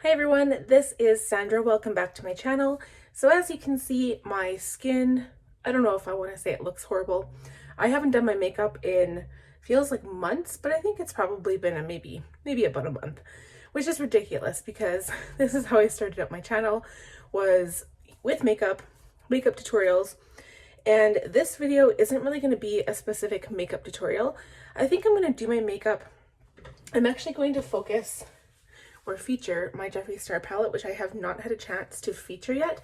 Hi everyone, this is Sandra. Welcome back to my channel. So as you can see, my skin, I don't know if I want to say it looks horrible. I haven't done my makeup in, feels like months, but I think it's probably been maybe about a month, which is ridiculous because this is how I started up my channel, was with makeup tutorials. And this video isn't really going to be a specific makeup tutorial. I think I'm going to do my makeup. I'm actually going to focus or feature my Jeffree Star palette, which I have not had a chance to feature yet.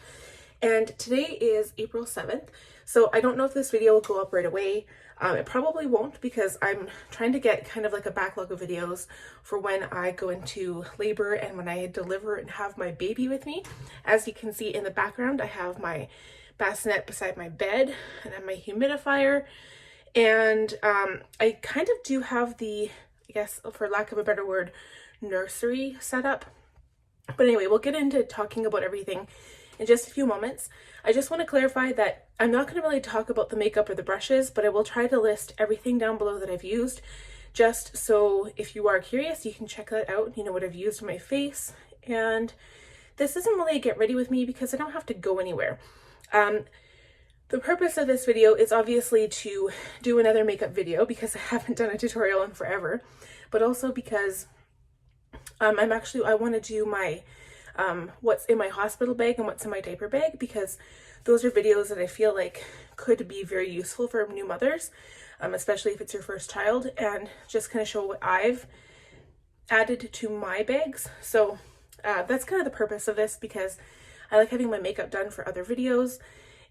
And today is April 7th, so I don't know if this video will go up right away. It probably won't because I'm trying to get kind of like a backlog of videos for when I go into labor and when I deliver and have my baby with me. As you can see in the background, I have my bassinet beside my bed and I have my humidifier. And I kind of do have the, I guess for lack of a better word, nursery setup. But anyway, we'll get into talking about everything in just a few moments. I just want to clarify that I'm not going to really talk about the makeup or the brushes, but I will try to list everything down below that I've used, just so if you are curious, you can check that out. You know what I've used on my face. And this isn't really a get ready with me because I don't have to go anywhere. The purpose of this video is obviously to do another makeup video because I haven't done a tutorial in forever, but also because I want to do my what's in my hospital bag and what's in my diaper bag, because those are videos that I feel like could be very useful for new mothers, especially if it's your first child, and just kind of show what I've added to my bags. So that's kind of the purpose of this, because I like having my makeup done for other videos.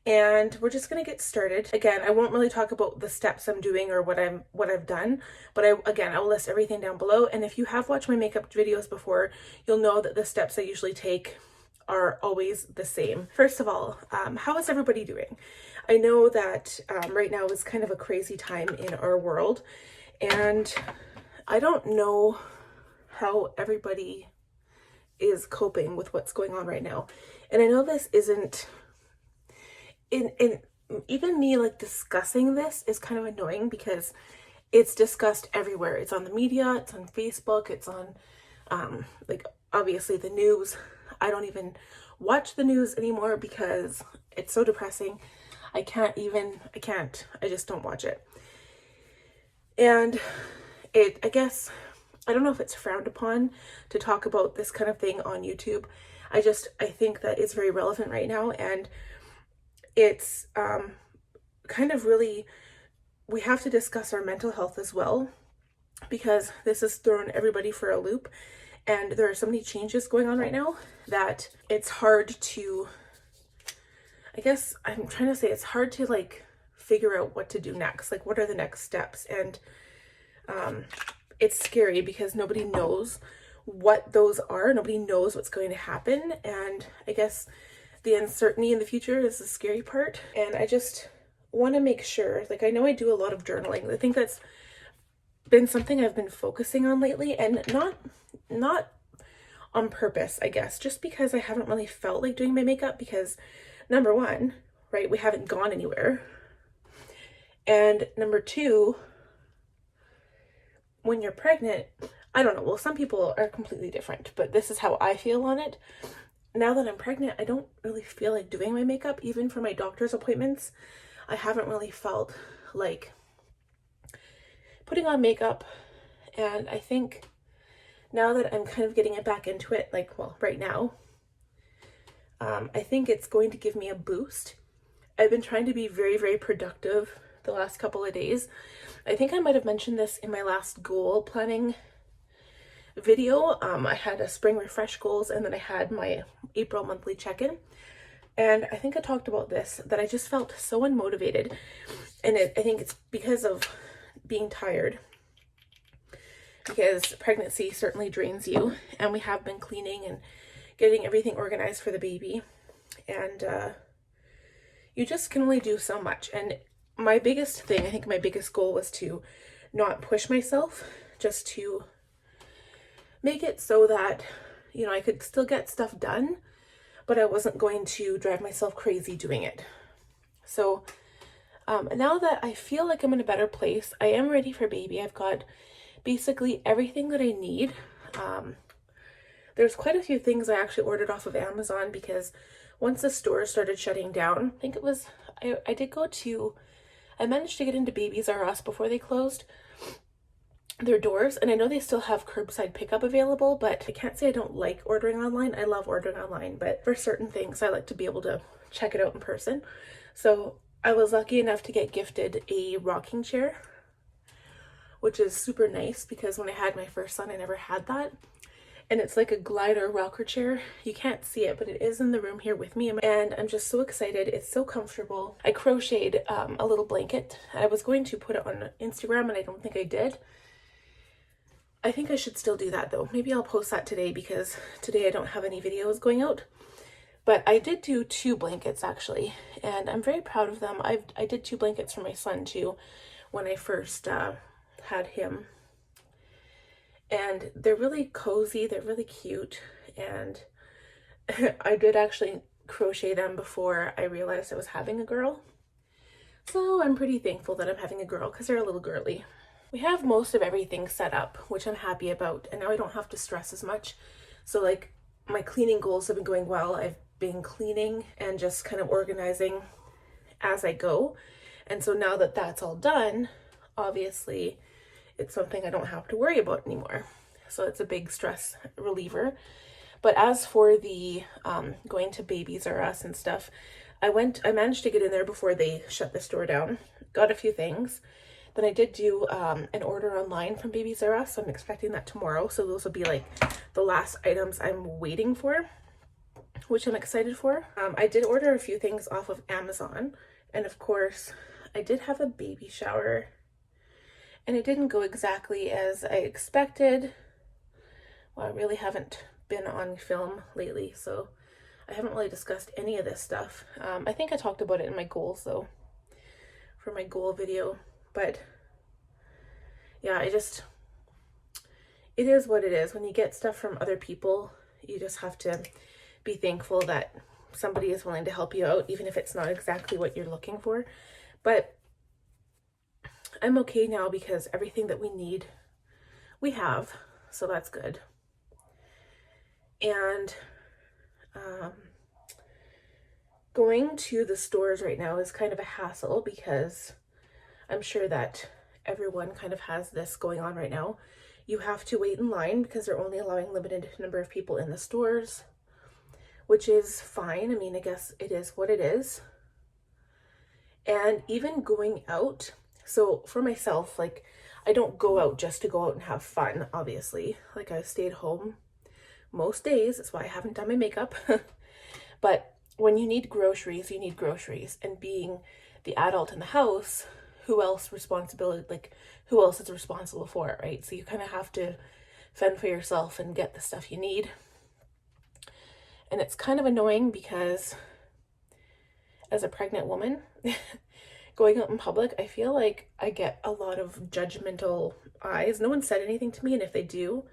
And we're just going to get started. Again, I won't really talk about the steps I'm doing or what I've done, but I'll list everything down below. And if you have watched my makeup videos before, you'll know that the steps I usually take are always the same. First of all, how is everybody doing? I know that right now is kind of a crazy time in our world, and I don't know how everybody is coping with what's going on right now. And I know this isn't in even me like discussing this is kind of annoying because it's discussed everywhere. It's on the media, it's on Facebook, it's on like obviously the news. I don't even watch the news anymore because it's so depressing. I just don't watch it. And I guess I don't know if it's frowned upon to talk about this kind of thing on YouTube. I think that it's very relevant right now, and it's kind of really, we have to discuss our mental health as well, because this has thrown everybody for a loop, and there are so many changes going on right now that it's hard to, I guess I'm trying to say, it's hard to like figure out what to do next, like what are the next steps. And it's scary because nobody knows what those are, nobody knows what's going to happen, and I guess the uncertainty in the future is the scary part. And I just want to make sure, like I know I do a lot of journaling. I think that's been something I've been focusing on lately, and not on purpose, I guess, just because I haven't really felt like doing my makeup, because number one, right, we haven't gone anywhere. And number two, when you're pregnant, I don't know, well, some people are completely different, but this is how I feel on it. Now that I'm pregnant, I don't really feel like doing my makeup. Even for my doctor's appointments, I haven't really felt like putting on makeup. And I think now that I'm kind of getting it back into it, like, well, right now, I think it's going to give me a boost. I've been trying to be very, very productive the last couple of days. I think I might have mentioned this in my last goal planning video. I had a spring refresh goals, and then I had my April monthly check-in, and I think I talked about this, that I just felt so unmotivated, and I think it's because of being tired, because pregnancy certainly drains you, and we have been cleaning and getting everything organized for the baby, and you just can only do so much. And my biggest thing, I think my biggest goal was to not push myself, just to make it so that, you know, I could still get stuff done, but I wasn't going to drive myself crazy doing it. So now that I feel like I'm in a better place, I am ready for baby. I've got basically everything that I need. There's quite a few things I actually ordered off of Amazon because once the stores started shutting down, I think it was, I managed to get into Babies R Us before they closed their doors, and I know they still have curbside pickup available, but I can't say I don't like ordering online. I love ordering online, but for certain things I like to be able to check it out in person. So I was lucky enough to get gifted a rocking chair, which is super nice because when I had my first son I never had that. And it's like a glider rocker chair. You can't see it, but it is in the room here with me, and I'm just so excited. It's so comfortable. I crocheted a little blanket. I was going to put it on Instagram and I don't think I did. I think I should still do that though. Maybe I'll post that today because today I don't have any videos going out. But I did do 2 blankets actually, and I'm very proud of them. I did 2 blankets for my son too when I first had him. And they're really cozy, they're really cute, and I did actually crochet them before I realized I was having a girl. So I'm pretty thankful that I'm having a girl because they're a little girly. We have most of everything set up, which I'm happy about, and now I don't have to stress as much. So like my cleaning goals have been going well. I've been cleaning and just kind of organizing as I go. And so now that that's all done, obviously it's something I don't have to worry about anymore. So it's a big stress reliever. But as for the going to Babies R Us and stuff, I managed to get in there before they shut the store down. Got a few things. Then I did do an order online from Babies R Us. So I'm expecting that tomorrow. So those will be like the last items I'm waiting for, which I'm excited for. I did order a few things off of Amazon. And of course, I did have a baby shower. And it didn't go exactly as I expected. Well, I really haven't been on film lately, so I haven't really discussed any of this stuff. I think I talked about it in my goals though, for my goal video. But yeah, it is what it is. When you get stuff from other people, you just have to be thankful that somebody is willing to help you out, even if it's not exactly what you're looking for. But I'm okay now because everything that we need, we have, so that's good. And going to the stores right now is kind of a hassle because I'm sure that everyone kind of has this going on right now. You have to wait in line because they're only allowing limited number of people in the stores, which is fine. I mean, I guess it is what it is. And even going out, so for myself, like, I don't go out just to go out and have fun, obviously. Like, I stayed home most days. That's why I haven't done my makeup. But when you need groceries, you need groceries. And being the adult in the house, who else is responsible for it, right? So you kind of have to fend for yourself and get the stuff you need. And it's kind of annoying because as a pregnant woman, going out in public, I feel like I get a lot of judgmental eyes. No one said anything to me, and if they do,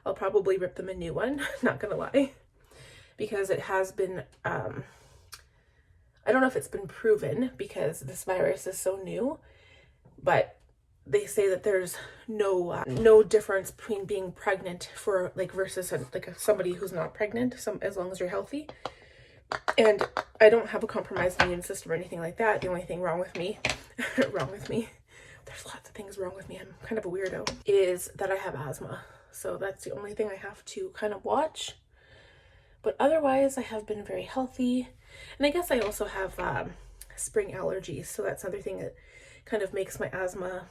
I'll probably rip them a new one, not gonna lie. Because it has been, I don't know if it's been proven because this virus is so new, but they say that there's no difference between being pregnant for like versus somebody who's not pregnant, as long as you're healthy. And I don't have a compromised immune system or anything like that. The only thing wrong with me, there's lots of things wrong with me, I'm kind of a weirdo, is that I have asthma. So that's the only thing I have to kind of watch. But otherwise, I have been very healthy. And I guess I also have spring allergies. So that's another thing that kind of makes my asthma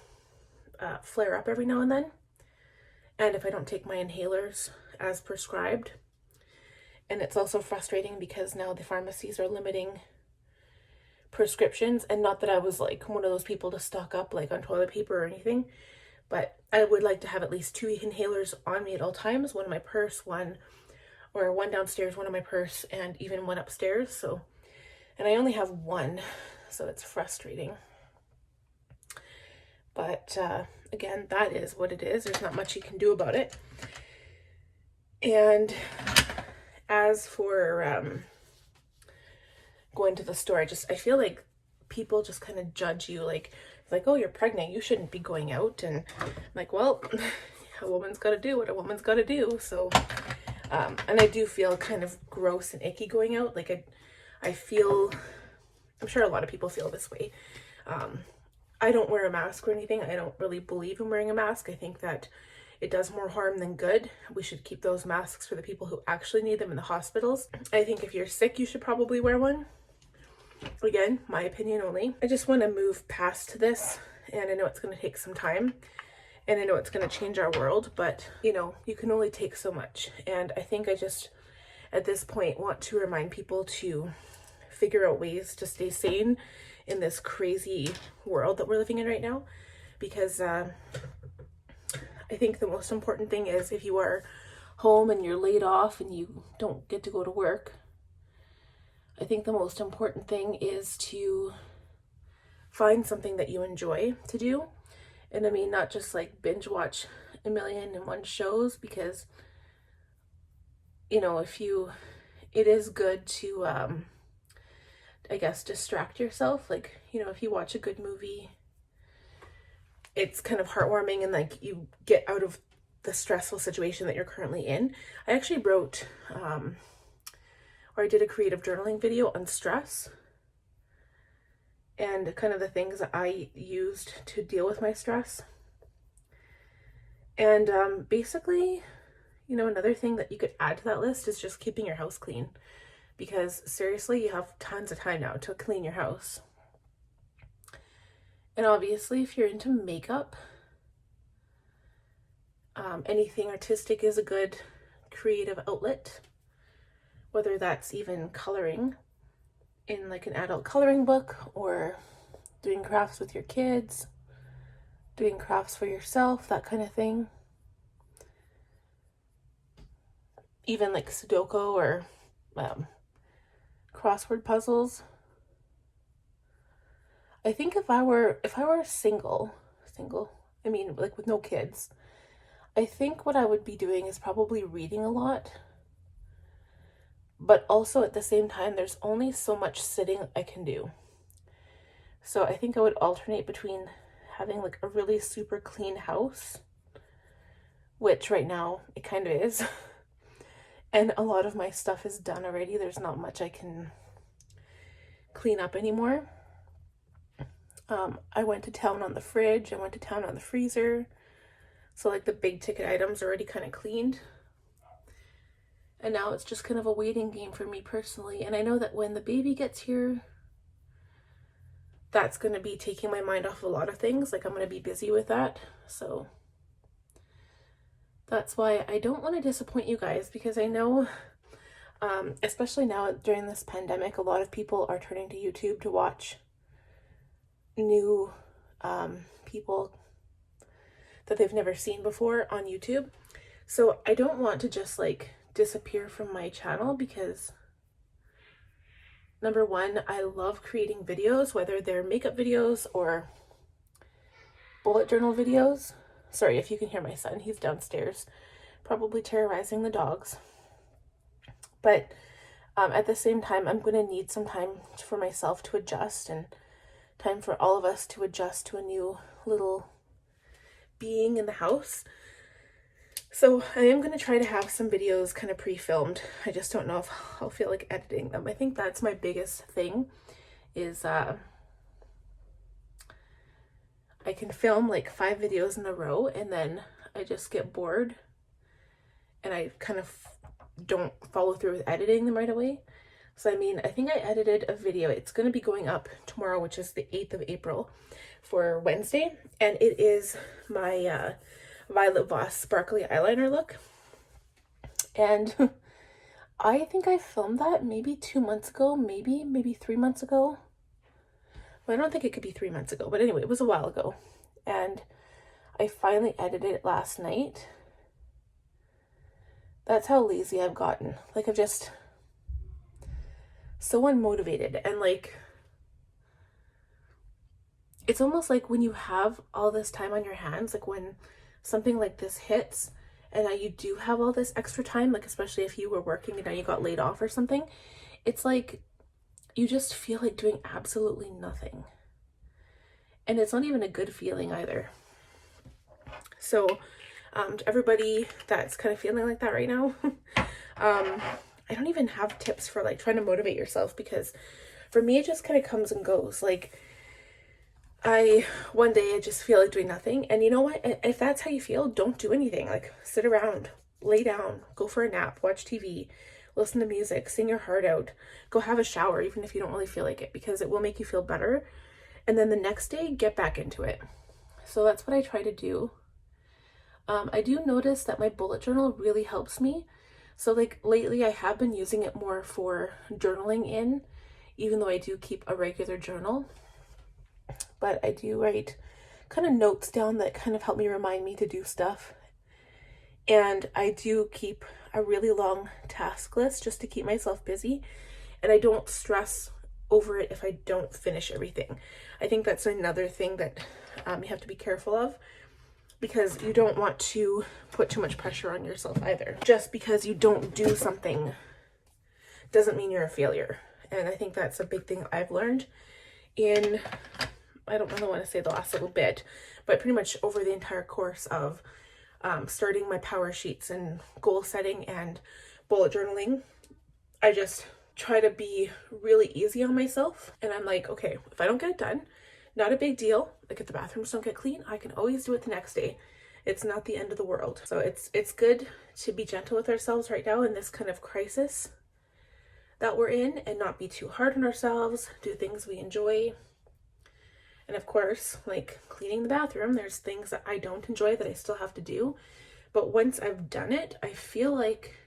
flare up every now and then. And if I don't take my inhalers as prescribed. And it's also frustrating because now the pharmacies are limiting prescriptions. And not that I was like one of those people to stock up like on toilet paper or anything, but I would like to have at least 2 inhalers on me at all times. One in my purse, one downstairs, one in my purse, and even one upstairs. So, and I only have one, so it's frustrating. But again, that is what it is. There's not much you can do about it. And as for going to the store, I feel like people just kind of judge you, like, oh, you're pregnant, you shouldn't be going out. And I'm like, well, a woman's got to do what a woman's got to do. So And I do feel kind of gross and icky going out. Like I feel, I'm sure a lot of people feel this way. I don't wear a mask or anything. I don't really believe in wearing a mask. I think that it does more harm than good. We should keep those masks for the people who actually need them in the hospitals. I think if you're sick, you should probably wear one. Again, my opinion only. I just want to move past this, and I know it's going to take some time, and I know it's going to change our world, but you know, you can only take so much. And I think I just, at this point, want to remind people to figure out ways to stay sane in this crazy world that we're living in right now, because I think the most important thing is, if you are home and you're laid off and you don't get to go to work, I think the most important thing is to find something that you enjoy to do. And I mean, not just like binge watch 1,000,001 shows, because, you know, it is good to, I guess, distract yourself. Like, you know, if you watch a good movie, it's kind of heartwarming, and like you get out of the stressful situation that you're currently in. I actually wrote, or I did a creative journaling video on stress and kind of the things that I used to deal with my stress. And basically, you know, another thing that you could add to that list is just keeping your house clean, because seriously, you have tons of time now to clean your house. And obviously, if you're into makeup, anything artistic is a good creative outlet, whether that's even coloring in like an adult coloring book, or doing crafts with your kids, doing crafts for yourself, that kind of thing. Even like Sudoku or crossword puzzles. I think if I were single, I mean, like with no kids, I think what I would be doing is probably reading a lot. But also at the same time, there's only so much sitting I can do. So I think I would alternate between having like a really super clean house, which right now it kind of is, and a lot of my stuff is done already. There's not much I can clean up anymore. I went to town on the fridge, I went to town on the freezer. So like the big ticket items are already kind of cleaned. And now it's just kind of a waiting game for me personally. And I know that when the baby gets here, that's going to be taking my mind off a lot of things. Like I'm going to be busy with that. So that's why I don't want to disappoint you guys, because I know, especially now during this pandemic, a lot of people are turning to YouTube to watch new people that they've never seen before on YouTube. So I don't want to just like disappear from my channel, because number one, I love creating videos, whether they're makeup videos or bullet journal videos. Sorry if you can hear my son, he's downstairs probably terrorizing the dogs. But at the same time, I'm going to need some time for myself to adjust, and time for all of us to adjust to a new little being in the house. So I am going to try to have some videos kind of pre-filmed. I just don't know if I'll feel like editing them. I think that's my biggest thing, is I can film like 5 videos in a row, and then I just get bored and I kind of don't follow through with editing them right away. So I mean, I think I edited a video. It's going to be going up tomorrow, which is the 8th of April for Wednesday. And it is my Violet Voss sparkly eyeliner look. And I think I filmed that maybe 2 months ago, maybe 3 months ago. Well, I don't think it could be 3 months ago, but anyway, it was a while ago. And I finally edited it last night. That's how lazy I've gotten. Like, I've just so unmotivated, and like, it's almost like when you have all this time on your hands, like when something like this hits and now you do have all this extra time, like especially if you were working and now you got laid off or something, it's like you just feel like doing absolutely nothing. And it's not even a good feeling either. So to everybody that's kind of feeling like that right now, I don't even have tips for like trying to motivate yourself, because for me it just kind of comes and goes. Like one day I just feel like doing nothing, and you know what, if that's how you feel, don't do anything. Like sit around, lay down, go for a nap, watch TV, listen to music, sing your heart out, go have a shower even if you don't really feel like it, because it will make you feel better. And then the next day, get back into it. So that's what I try to do. I do notice that my bullet journal really helps me. So like lately I have been using it more for journaling in, even though I do keep a regular journal. But I do write kind of notes down that kind of help me remind me to do stuff. And I do keep a really long task list just to keep myself busy. And I don't stress over it if I don't finish everything. I think that's another thing that you have to be careful of, because you don't want to put too much pressure on yourself either. Just because you don't do something doesn't mean you're a failure. And I think that's a big thing I've learned in, I don't really want to say the last little bit, but pretty much over the entire course of starting my power sheets and goal setting and bullet journaling. I just try to be really easy on myself. And I'm like, okay, if I don't get it done, not a big deal. Like if the bathrooms don't get clean, I can always do it the next day. It's not the end of the world. So it's good to be gentle with ourselves right now in this kind of crisis that we're in, and not be too hard on ourselves, do things we enjoy. And of course, like cleaning the bathroom, there's things that I don't enjoy that I still have to do. But once I've done it, I feel like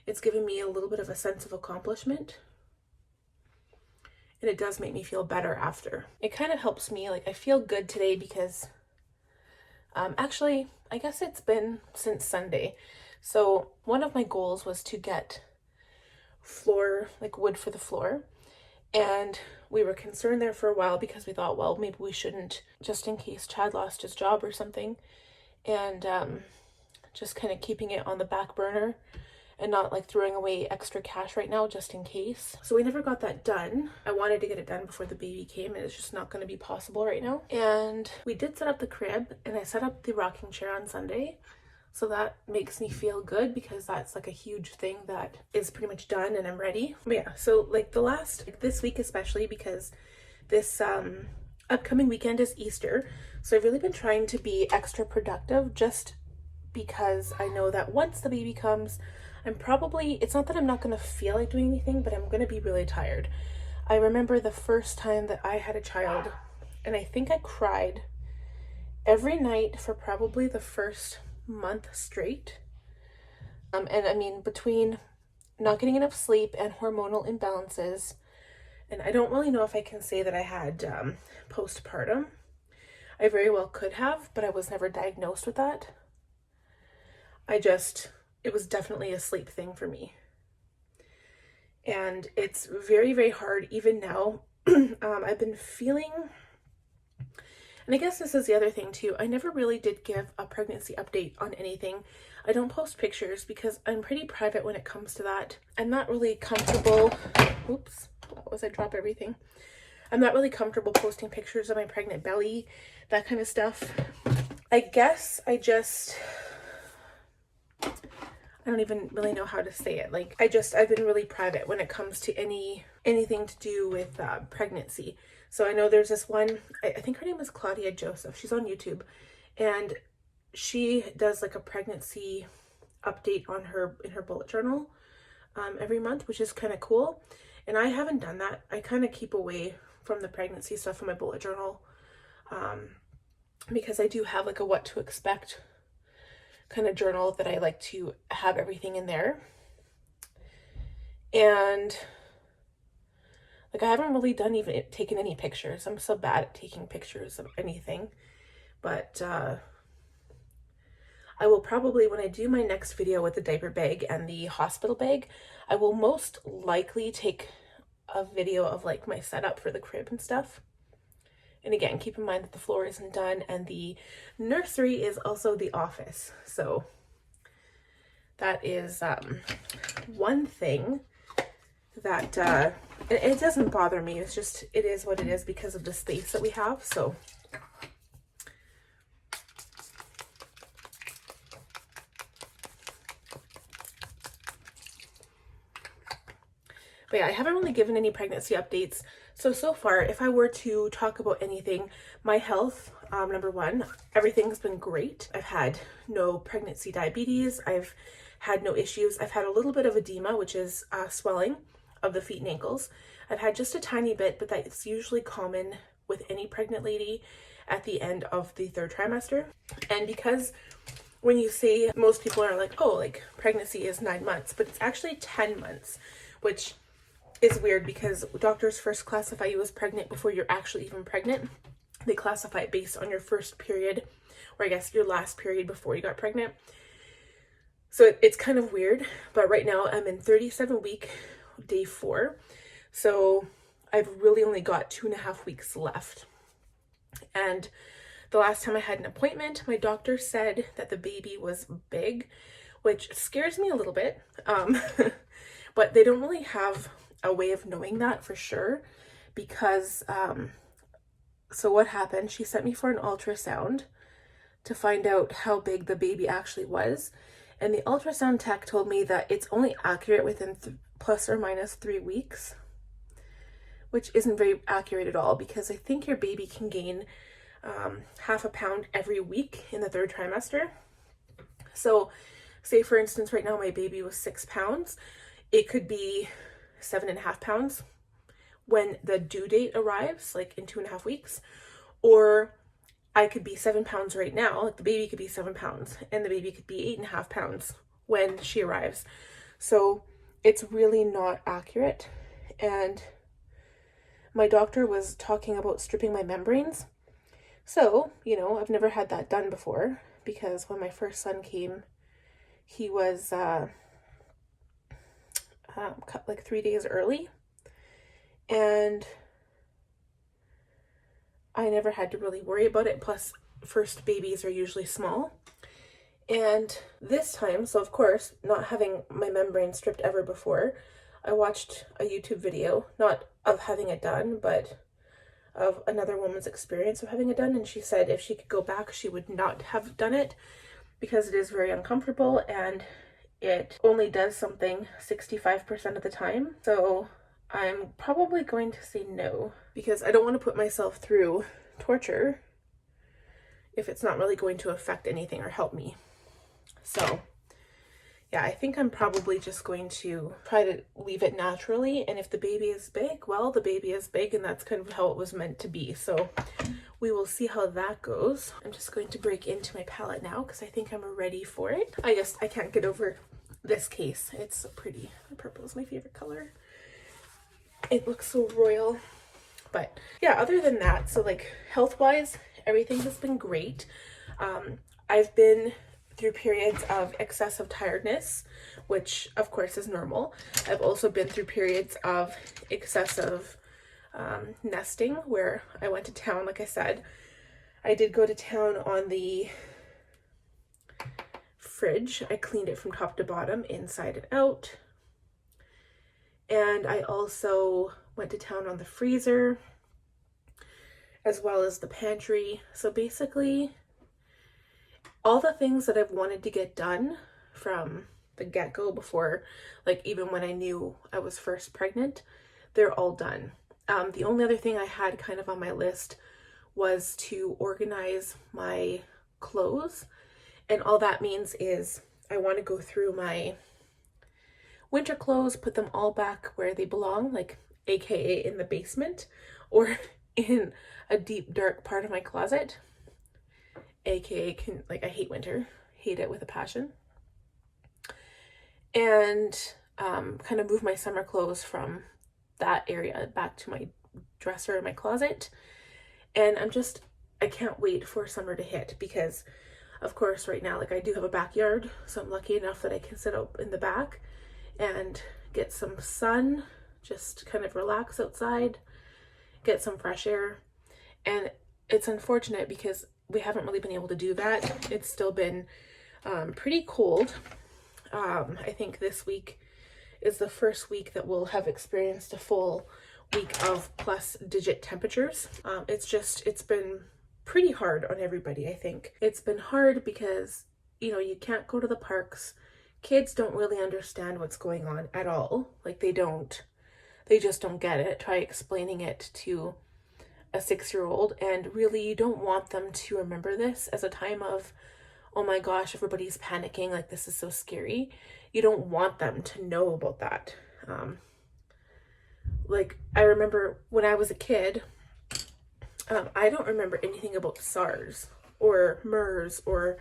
it's given me a little bit of a sense of accomplishment. And it does make me feel better after. It kind of helps me, like I feel good today because actually, I guess it's been since Sunday. So one of my goals was to get floor, like wood for the floor. And we were concerned there for a while because we thought, well, maybe we shouldn't, just in case Chad lost his job or something. And just kind of keeping it on the back burner and not like throwing away extra cash right now just in case. So we never got that done. I wanted to get it done before the baby came, and it's just not going to be possible right now. And we did set up the crib, and I set up the rocking chair on Sunday. So that makes me feel good because that's like a huge thing that is pretty much done and I'm ready. But yeah, so like this week especially, because this upcoming weekend is Easter. So I've really been trying to be extra productive, just because I know that once the baby comes, it's not that I'm not going to feel like doing anything, but I'm going to be really tired. I remember the first time that I had a child, and I think I cried every night for probably the first month straight. And I mean, between not getting enough sleep and hormonal imbalances, and I don't really know if I can say that I had postpartum. I very well could have, but I was never diagnosed with that. It was definitely a sleep thing for me. And it's very, very hard even now. I've been feeling, and I guess this is the other thing too, I never really did give a pregnancy update on anything. I don't post pictures because I'm pretty private when it comes to that. I'm not really comfortable, oops, what was I drop everything? I'm not really comfortable posting pictures of my pregnant belly, that kind of stuff. I guess I don't even really know how to say it. Like I've been really private when it comes to anything to do with pregnancy. So I know there's this one, I think her name is Claudia Joseph. She's on YouTube, and she does like a pregnancy update in her bullet journal every month, which is kind of cool. And I haven't done that. I kind of keep away from the pregnancy stuff in my bullet journal because I do have like a what to expect kind of journal that I like to have everything in there. And like I haven't really taken any pictures. I'm so bad at taking pictures of anything. But I will probably, when I do my next video with the diaper bag and the hospital bag, I will most likely take a video of like my setup for the crib and stuff. And again, keep in mind that the floor isn't done and the nursery is also the office. So that is one thing that it doesn't bother me. It's just, it is what it is because of the space that we have. So But yeah, I haven't really given any pregnancy updates. So far, if I were to talk about anything, my health, number one, everything's been great. I've had no pregnancy diabetes. I've had no issues. I've had a little bit of edema, which is swelling of the feet and ankles. I've had just a tiny bit, but that's usually common with any pregnant lady at the end of the 3rd trimester. And because when you say, most people are like, oh, like pregnancy is 9 months, but it's actually 10 months, which is weird because doctors first classify you as pregnant before you're actually even pregnant. They classify it based on your first period, or I guess your last period before you got pregnant. So it's kind of weird, but right now I'm in 37-week, day 4. So I've really only got 2.5 weeks left. And the last time I had an appointment, my doctor said that the baby was big, which scares me a little bit. But they don't really have a way of knowing that for sure because, so what happened, she sent me for an ultrasound to find out how big the baby actually was. And the ultrasound tech told me that it's only accurate within plus or minus 3 weeks, which isn't very accurate at all because I think your baby can gain half a pound every week in the 3rd trimester. So say for instance, right now my baby was 6 pounds. It could be 7.5 pounds when the due date arrives, like in 2.5 weeks, or I could be 7 pounds right now, like the baby could be 7 pounds and the baby could be 8.5 pounds when she arrives. So it's really not accurate. And my doctor was talking about stripping my membranes. So, you know, I've never had that done before because when my first son came, he was cut like 3 days early. And I never had to really worry about it. Plus, first babies are usually small. And this time, so of course, not having my membrane stripped ever before, I watched a YouTube video, not of having it done, but of another woman's experience of having it done. And she said if she could go back, she would not have done it because it is very uncomfortable and it only does something 65% of the time. So I'm probably going to say no because I don't want to put myself through torture if it's not really going to affect anything or help me. So yeah, I think I'm probably just going to try to leave it naturally. And if the baby is big, well, the baby is big and that's kind of how it was meant to be. So we will see how that goes. I'm just going to break into my palette now because I think I'm ready for it. I can't get over this case. It's so pretty. The purple is my favorite color. It looks so royal. But yeah, other than that, so like health-wise, everything has been great. I've been through periods of excessive tiredness, which of course is normal. I've also been through periods of excessive nesting where I went to town. Like I said, I did go to town on the fridge. I cleaned it from top to bottom, inside and out. And I also went to town on the freezer as well as the pantry. So basically all the things that I've wanted to get done from the get-go before, like even when I knew I was first pregnant, they're all done. The only other thing I had kind of on my list was to organize my clothes. And all that means is I want to go through my winter clothes, put them all back where they belong, like AKA in the basement or in a deep dark part of my closet. AKA I hate winter, hate it with a passion. And kind of move my summer clothes from that area back to my dresser in my closet. And I can't wait for summer to hit because of course right now, like I do have a backyard, so I'm lucky enough that I can sit up in the back and get some sun, just kind of relax outside, get some fresh air. And it's unfortunate because we haven't really been able to do that. It's still been pretty cold. I think this week is the first week that we'll have experienced a full week of plus digit temperatures. It's been pretty hard on everybody, I think. It's been hard because, you know, you can't go to the parks. Kids don't really understand what's going on at all. Like they don't. they just don't get it. Try explaining it to a 6-year-old, and really you don't want them to remember this as a time of, oh my gosh, everybody's panicking, like this is so scary. You don't want them to know about that. Like I remember when I was a kid, I don't remember anything about SARS or MERS or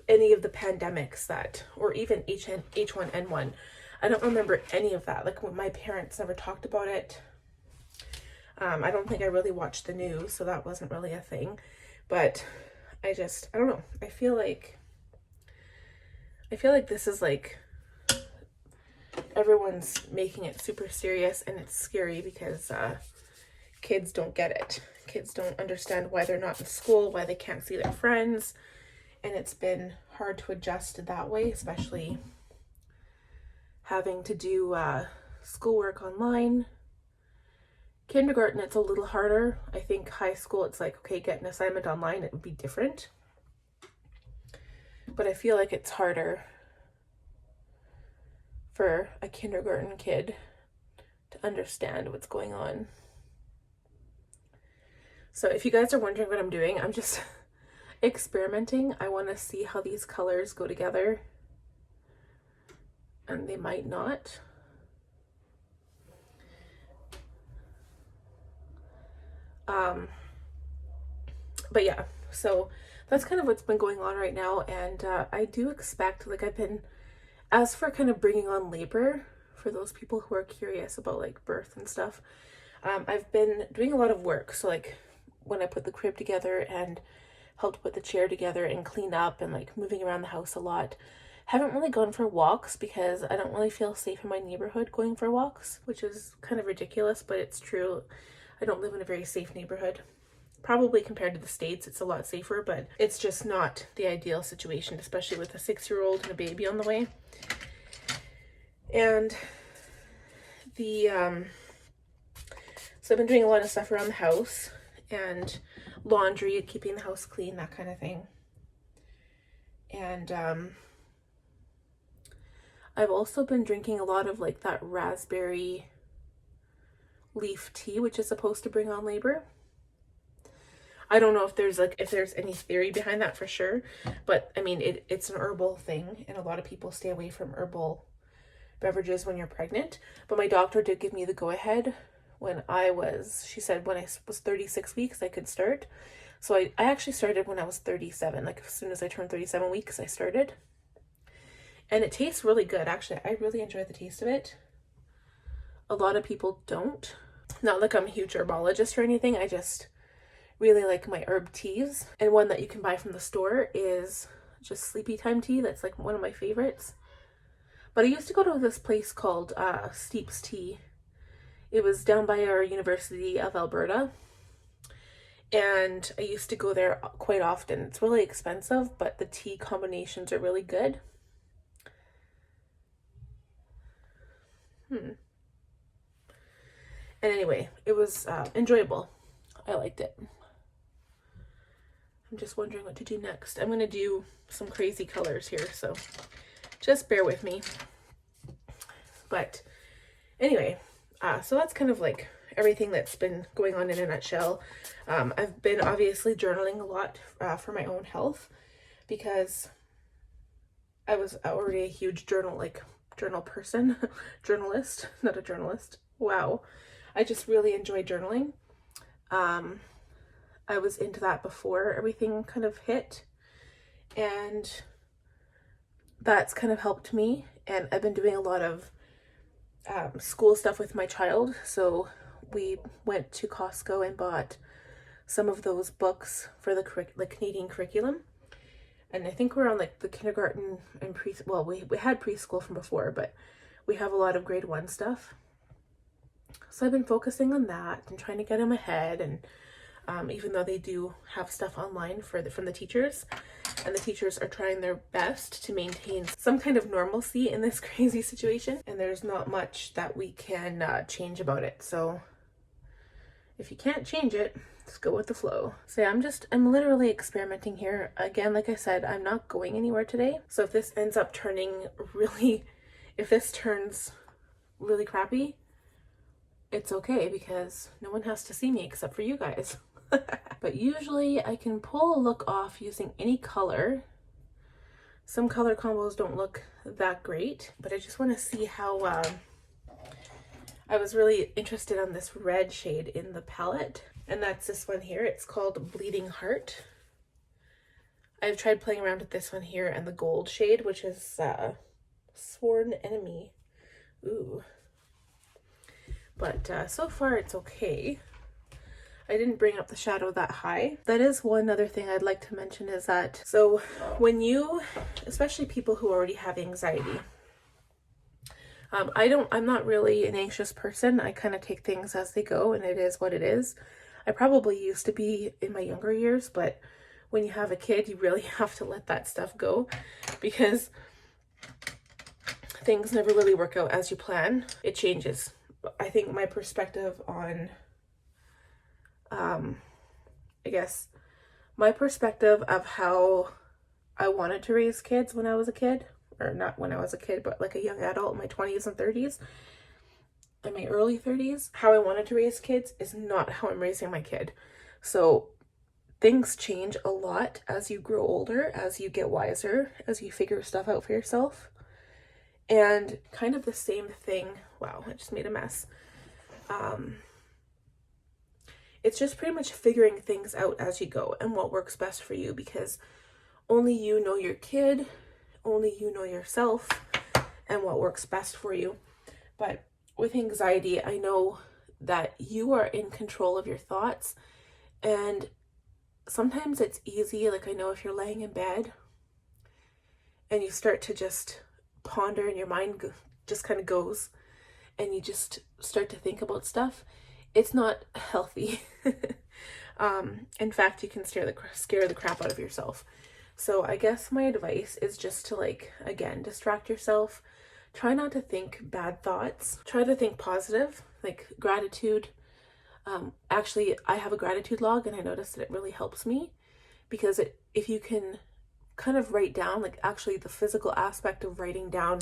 any of the pandemics that, or even H1N1. I don't remember any of that. Like when my parents never talked about it. I don't think I really watched the news, so that wasn't really a thing. But I don't know. I feel like this is like everyone's making it super serious, and it's scary because kids don't get it. Kids don't understand why they're not in school, why they can't see their friends, and it's been hard to adjust that way, especially having to do schoolwork online. Kindergarten, it's a little harder. I think high school, it's like, okay, get an assignment online, it would be different. But I feel like it's harder for a kindergarten kid to understand what's going on. So if you guys are wondering what I'm doing, I'm just experimenting. I want to see how these colors go together. And they might not. But yeah, so that's kind of what's been going on right now, and I do expect, like as for kind of bringing on labor, for those people who are curious about like birth and stuff, I've been doing a lot of work. So like when I put the crib together and helped put the chair together and clean up and like moving around the house a lot, haven't really gone for walks because I don't really feel safe in my neighborhood going for walks, which is kind of ridiculous, but it's true. I don't live in a very safe neighborhood. Probably compared to the States, it's a lot safer, but it's just not the ideal situation, especially with a 6-year-old and a baby on the way. And so I've been doing a lot of stuff around the house and laundry, keeping the house clean, that kind of thing. And I've also been drinking a lot of like that raspberry leaf tea, which is supposed to bring on labor. I don't know if there's any theory behind that for sure, but I mean, it's an herbal thing, and a lot of people stay away from herbal beverages when you're pregnant. But my doctor did give me the go-ahead she said when I was 36 weeks, I could start. So I actually started when I was 37, like as soon as I turned 37 weeks, I started. And it tastes really good, actually. I really enjoy the taste of it. A lot of people don't. Not like I'm a huge herbologist or anything, I just really like my herb teas. And one that you can buy from the store is just sleepy time tea. That's like one of my favorites. But I used to go to this place called Steep's Tea. It was down by our University of Alberta. And I used to go there quite often. It's really expensive, but the tea combinations are really good. And anyway, it was enjoyable. I liked it. I'm just wondering what to do next. I'm going to do some crazy colors here, so just bear with me. But anyway, so that's kind of like everything that's been going on in a nutshell. I've been obviously journaling a lot for my own health because I was already a huge journal person, journalist, not a journalist. Wow. I just really enjoy journaling. I was into that before everything kind of hit, and that's kind of helped me. And I've been doing a lot of school stuff with my child. So we went to Costco and bought some of those books for the Canadian curriculum. And I think we're on like the kindergarten and we had preschool from before, but we have a lot of grade 1 stuff. So I've been focusing on that and trying to get them ahead. And even though they do have stuff online from the teachers, and the teachers are trying their best to maintain some kind of normalcy in this crazy situation, and there's not much that we can change about it. So if you can't change it, just go with the flow. So yeah, I'm literally experimenting here. Again, like I said, I'm not going anywhere today. So if this ends up turning if this turns really crappy, it's okay because no one has to see me except for you guys. But usually I can pull a look off using any color. Some color combos don't look that great, but I just want to see how, I was really interested on this red shade in the palette, and that's this one here. It's called Bleeding Heart. I've tried playing around with this one here and the gold shade, which is Sworn Enemy. Ooh. But so far it's okay. I didn't bring up the shadow that high. That is one other thing I'd like to mention is that, so when you, especially people who already have anxiety, I'm not really an anxious person. I kind of take things as they go and it is what it is. I probably used to be in my younger years, but when you have a kid, you really have to let that stuff go because things never really work out as you plan. It changes. I think my perspective on, I guess, my perspective of how I wanted to raise kids when I was a kid, or not when I was a kid, but like a young adult in my 20s and 30s, in my early 30s, how I wanted to raise kids is not how I'm raising my kid. So things change a lot as you grow older, as you get wiser, as you figure stuff out for yourself. And kind of the same thing, wow, I just made a mess. It's just pretty much figuring things out as you go and what works best for you, because only you know your kid, only you know yourself and what works best for you. But with anxiety, I know that you are in control of your thoughts, and sometimes it's easy, like I know if you're laying in bed and you start to just ponder and your mind just kind of goes and you just start to think about stuff, it's not healthy. In fact, you can scare the crap out of yourself. So I guess my advice is just to, like, again, distract yourself. Try not to think bad thoughts. Try to think positive, like gratitude. Actually, I have a gratitude log and I noticed that it really helps me because if you can kind of write down, like actually the physical aspect of writing down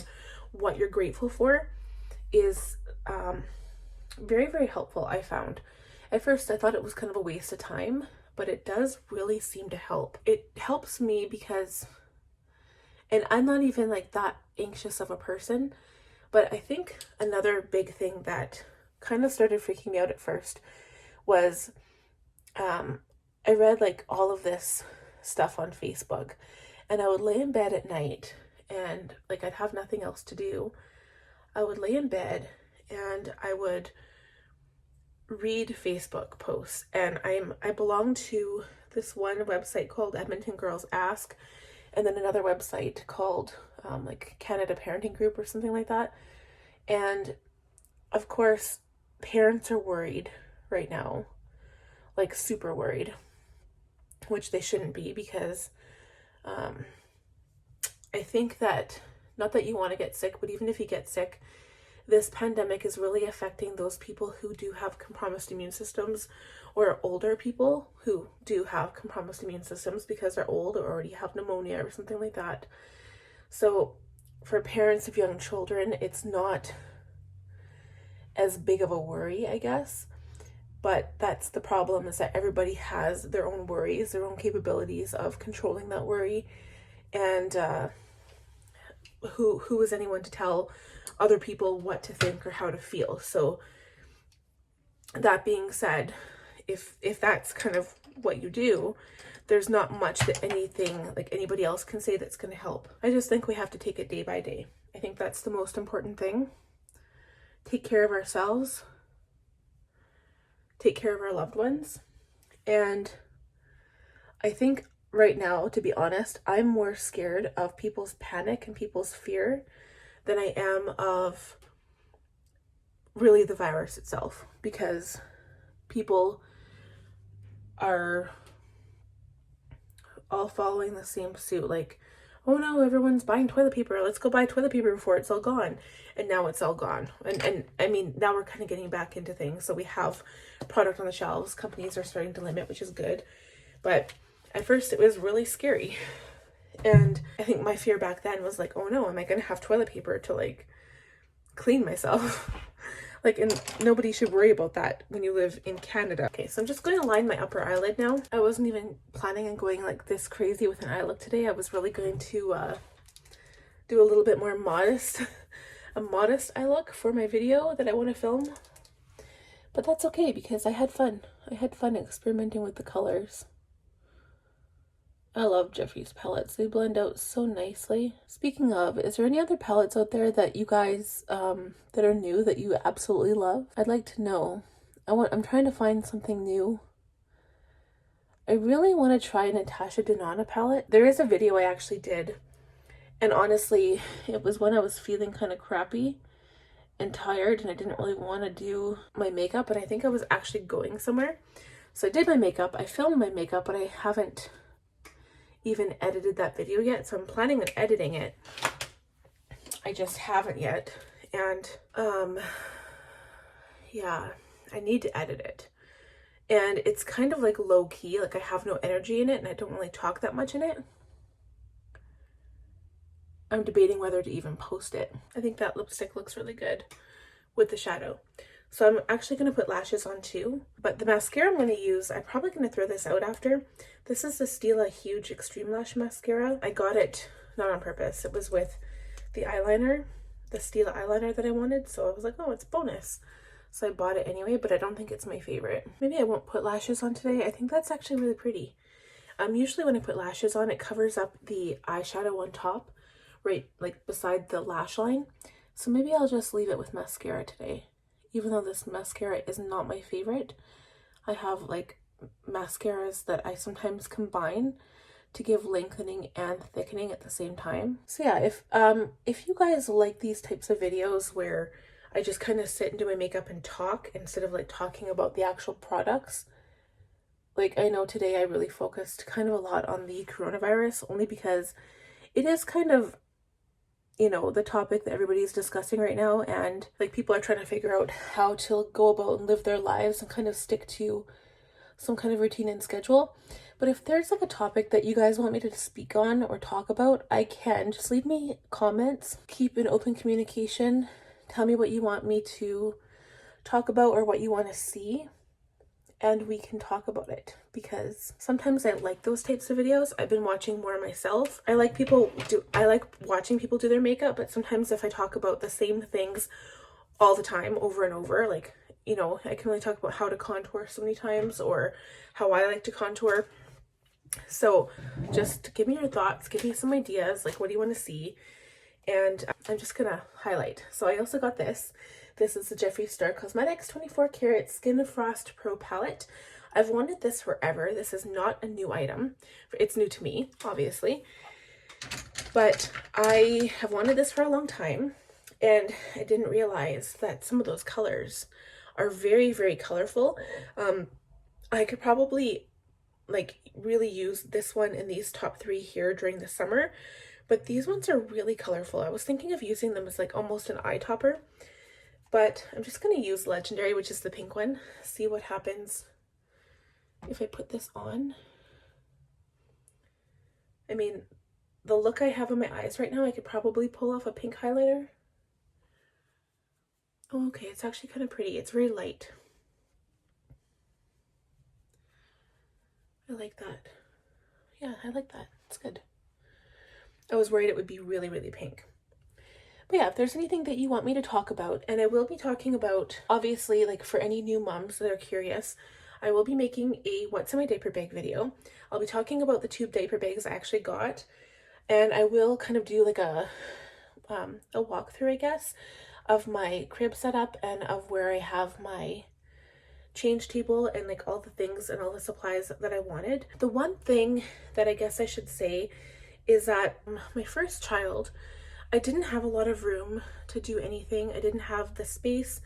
what you're grateful for is very, very helpful, I found. At first, I thought it was kind of a waste of time, but it does really seem to help. It helps me because, and I'm not even like that anxious of a person, but I think another big thing that kind of started freaking me out at first was I read like all of this stuff on Facebook, and I would lay in bed at night and like I'd have nothing else to do. I would lay in bed and I would read Facebook posts, and I belong to this one website called Edmonton Girls Ask, and then another website called like Canada Parenting Group or something like that. And of course, parents are worried right now, like super worried, which they shouldn't be, because I think that, not that you want to get sick, but even if you get sick, this pandemic is really affecting those people who do have compromised immune systems, or older people who do have compromised immune systems because they're old or already have pneumonia or something like that. So for parents of young children, it's not as big of a worry, I guess. But that's the problem, is that everybody has their own worries, their own capabilities of controlling that worry. And who is anyone to tell other people what to think or how to feel? So that being said, if that's kind of what you do, there's not much that anything like anybody else can say that's going to help. I just think we have to take it day by day. I think that's the most important thing. Take care of ourselves, take care of our loved ones. And I think right now, to be honest, I'm more scared of people's panic and people's fear than I am of really the virus itself, because people are all following the same suit. Like, oh no, everyone's buying toilet paper, let's go buy toilet paper before it's all gone. And now it's all gone. And I mean, now we're kind of getting back into things. So we have product on the shelves. Companies are starting to limit, which is good. But at first it was really scary. And I think my fear back then was like, oh no, am I going to have toilet paper to like clean myself? Like, and nobody should worry about that when you live in Canada. Okay, so I'm just going to line my upper eyelid now. I wasn't even planning on going like this crazy with an eye look today. I was really going to do a little bit more modest, a modest eye look for my video that I want to film. But that's okay because I had fun. I had fun experimenting with the colors. I love Jeffree's palettes. They blend out so nicely. Speaking of, is there any other palettes out there that you guys that are new that you absolutely love? I'd like to know. I'm trying to find something new. I really want to try a Natasha Denona palette. There is a video I actually did, and honestly, it was when I was feeling kind of crappy and tired and I didn't really want to do my makeup, and I think I was actually going somewhere. So I did my makeup, I filmed my makeup, but I haven't even edited that video yet, so I'm planning on editing it. I just haven't yet, and yeah, I need to edit it. And it's kind of like low-key, like I have no energy in it and I don't really talk that much in it. I'm debating whether to even post it. I think that lipstick looks really good with the shadow. So I'm actually going to put lashes on too. But the mascara I'm going to use, I'm probably going to throw this out after. This is the Stila Huge Extreme Lash Mascara. I got it not on purpose. It was with the eyeliner, the Stila eyeliner that I wanted. So I was like, oh, it's bonus. So I bought it anyway, but I don't think it's my favorite. Maybe I won't put lashes on today. I think that's actually really pretty. Usually when I put lashes on, it covers up the eyeshadow on top, right like beside the lash line. So maybe I'll just leave it with mascara today. Even though this mascara is not my favorite, I have like mascaras that I sometimes combine to give lengthening and thickening at the same time. So yeah, if you guys like these types of videos where I just kind of sit and do my makeup and talk instead of like talking about the actual products, like I know today I really focused kind of a lot on the coronavirus, only because it is kind of, you know, the topic that everybody's discussing right now, and like people are trying to figure out how to go about and live their lives and kind of stick to some kind of routine and schedule. But if there's like a topic that you guys want me to speak on or talk about, I can. Just leave me comments, keep an open communication, tell me what you want me to talk about or what you want to see, and we can talk about it, because sometimes I like those types of videos. I've been watching more myself. I like watching people do their makeup, but sometimes if I talk about the same things all the time over and over, like, you know, I can only talk about how to contour so many times or how I like to contour. So just give me your thoughts, give me some ideas, like what do you want to see? And I'm just gonna highlight. So I also got this. This is the Jeffree Star Cosmetics 24 Karat Skin Frost Pro Palette. I've wanted this forever. This is not a new item. It's new to me, obviously. But I have wanted this for a long time, and I didn't realize that some of those colors are very, very colorful. I could probably like really use this one in these top 3 here during the summer, but these ones are really colorful. I was thinking of using them as like almost an eye topper, but I'm just going to use Legendary, which is the pink one. See what happens if I put this on. I mean, the look I have on my eyes right now, I could probably pull off a pink highlighter. Oh, okay, it's actually kind of pretty. It's very light. I like that. Yeah, I like that. It's good. I was worried it would be really, really pink. But yeah, if there's anything that you want me to talk about, and I will be talking about, obviously, like for any new moms that are curious, I will be making a what's in my diaper bag video. I'll be talking about the tube diaper bags I actually got, and I will kind of do like a walkthrough, I guess, of my crib setup and of where I have my change table and like all the things and all the supplies that I wanted. The one thing that I guess I should say is that my first child, I didn't have a lot of room to do anything. I didn't have the space.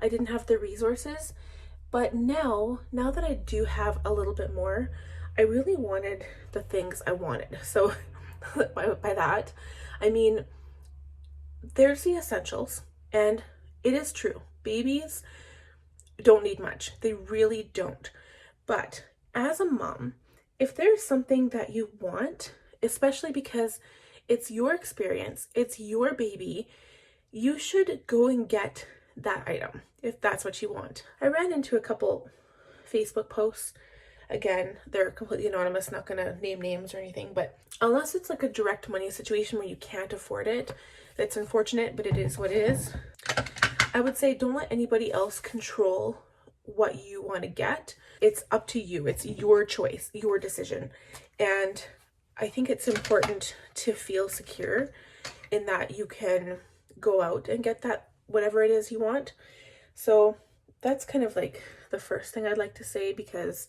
I didn't have the resources. But now that I do have a little bit more, I really wanted the things I wanted. So by that, I mean, there's the essentials, and it is true. Babies don't need much. They really don't. But as a mom, if there's something that you want, especially because it's your experience, it's your baby, you should go and get that item if that's what you want. I ran into a couple Facebook posts. Again, they're completely anonymous, not gonna name names or anything, but unless it's like a direct money situation where you can't afford it, that's unfortunate, but it is what it is. I would say don't let anybody else control what you want to get. It's up to you. It's your choice, your decision. And I think it's important to feel secure in that you can go out and get that whatever it is you want. So that's kind of like the first thing I'd like to say, because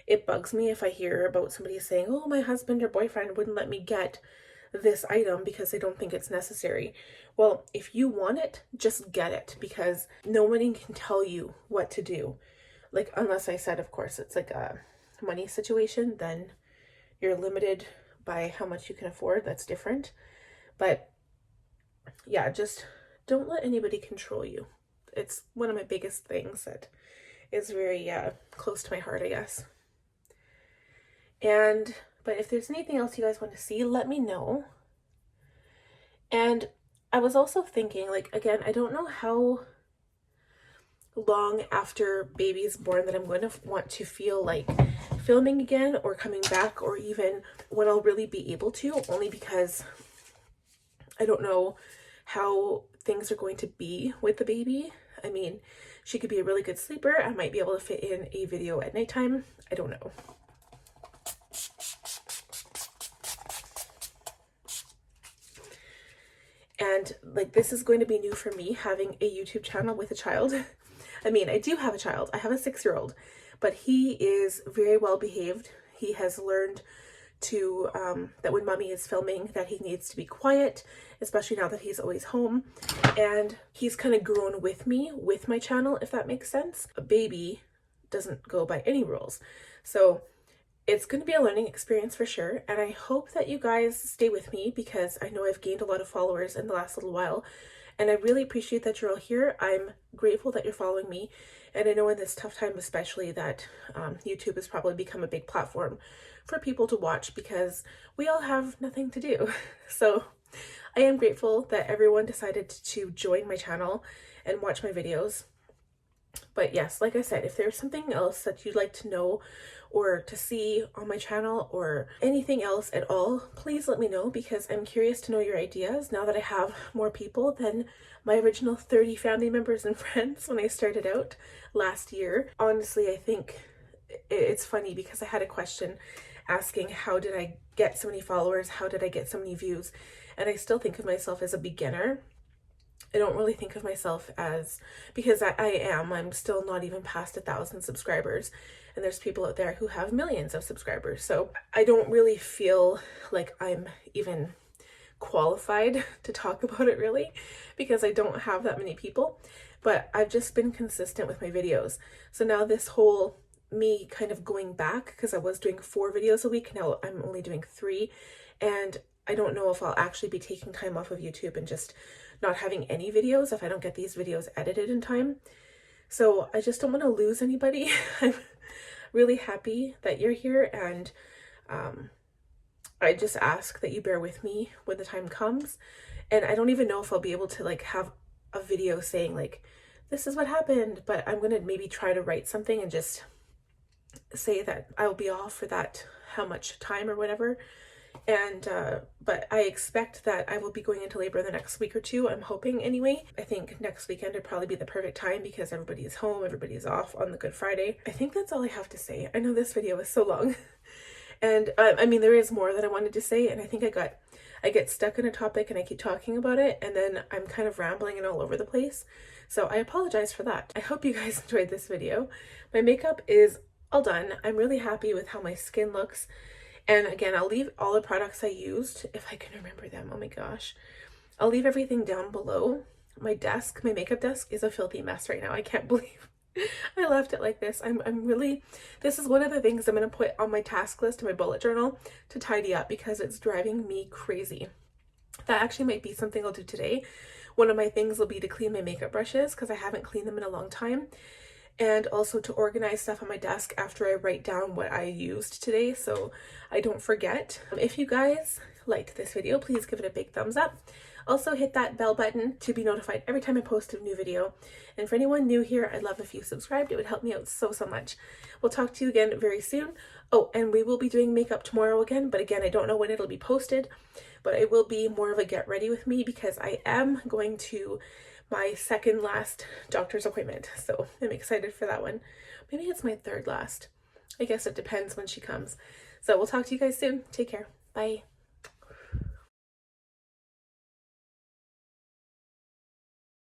it bugs me if I hear about somebody saying, oh, my husband or boyfriend wouldn't let me get this item because they don't think it's necessary. Well, if you want it, just get it, because nobody can tell you what to do. Like, unless I said, of course, it's like a money situation, then you're limited by how much you can afford. That's different. But yeah, just don't let anybody control you. It's one of my biggest things that is very close to my heart, I guess. But if there's anything else you guys want to see, let me know. And I was also thinking, like, again, I don't know how long after baby is born that I'm going to want to feel like filming again or coming back, or even when I'll really be able to, only because I don't know how things are going to be with the baby. I mean, she could be a really good sleeper. I might be able to fit in a video at nighttime. I don't know. And like, this is going to be new for me, having a YouTube channel with a child. I mean, I do have a child. I have a 6-year-old, but he is very well behaved. He has learned to, that when mommy is filming, that he needs to be quiet, especially now that he's always home. And he's kind of grown with me, with my channel, if that makes sense. A baby doesn't go by any rules. So it's going to be a learning experience for sure, and I hope that you guys stay with me, because I know I've gained a lot of followers in the last little while, and I really appreciate that you're all here. I'm grateful that you're following me, and I know in this tough time especially that YouTube has probably become a big platform for people to watch, because we all have nothing to do. So I am grateful that everyone decided to join my channel and watch my videos. But yes, like I said, if there's something else that you'd like to know or to see on my channel, or anything else at all, please let me know, because I'm curious to know your ideas now that I have more people than my original 30 family members and friends when I started out last year. Honestly, I think it's funny, because I had a question asking, how did I get so many followers? How did I get so many views? And I still think of myself as a beginner. I don't really think of myself as, because I'm still not even past 1,000 subscribers, and there's people out there who have millions of subscribers. So I don't really feel like I'm even qualified to talk about it, really, because I don't have that many people. But I've just been consistent with my videos. So now this whole me kind of going back, because I was doing 4 videos a week, now I'm only doing 3, and I don't know if I'll actually be taking time off of YouTube and just not having any videos if I don't get these videos edited in time. So I just don't want to lose anybody. I'm really happy that you're here, and I just ask that you bear with me when the time comes. And I don't even know if I'll be able to like have a video saying like, this is what happened, but I'm gonna maybe try to write something and just say that I will be off for that how much time or whatever. And but I expect that I will be going into labor the next week or 2. I'm hoping anyway. I think next weekend would probably be the perfect time, because everybody is home, everybody is off on the Good Friday. I think that's all I have to say. I know this video is so long, and I mean, there is more that I wanted to say, and I think I get stuck in a topic and I keep talking about it, and then I'm kind of rambling and all over the place. So I apologize for that. I hope you guys enjoyed this video. My makeup is all done. I'm really happy with how my skin looks. And again, I'll leave all the products I used, if I can remember them. Oh my gosh. I'll leave everything down below. My desk, my makeup desk is a filthy mess right now. I can't believe I left it like this. I'm really, this is one of the things I'm going to put on my task list in my bullet journal to tidy up, because it's driving me crazy. That actually might be something I'll do today. One of my things will be to clean my makeup brushes, because I haven't cleaned them in a long time. And also to organize stuff on my desk after I write down what I used today, so I don't forget. If you guys liked this video, please give it a big thumbs up. Also hit that bell button to be notified every time I post a new video. And for anyone new here, I'd love if you subscribed. It would help me out so much. We'll talk to you again very soon. Oh, and we will be doing makeup tomorrow again, but again, I don't know when it'll be posted, but it will be more of a get ready with me because I am going to my second last doctor's appointment. So I'm excited for that one. Maybe it's my third last. I guess it depends when she comes. So we'll talk to you guys soon. Take care. Bye.